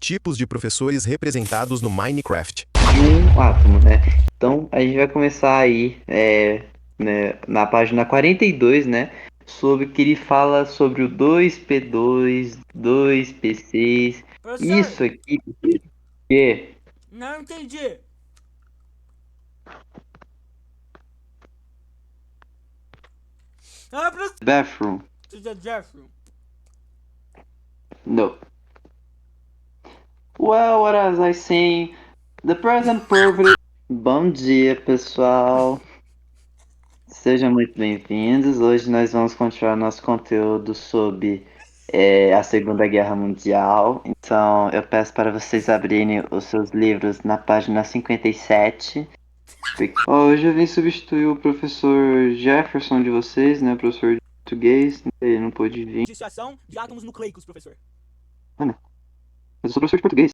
Tipos de professores representados no Minecraft. De um átomo, né? Então a gente vai começar aí né, na página 42, né? Sobre que ele fala sobre o 2P2, 2P6. Professor, Isso aqui que não entendi. Ah, professor. bathroom. Jeffrey. No. Well, what was I saying? The present perfect. Bom dia, pessoal. Sejam muito bem-vindos. Hoje nós vamos continuar nosso conteúdo sobre a Segunda Guerra Mundial. Então, eu peço para vocês abrirem os seus livros na página 57. Hoje eu vim substituir o professor Jefferson de vocês, né? Professor de português. Ele não pôde vir. Dissociação de átomos nucleicos, professor. Ah, não. Eu sou professor de português.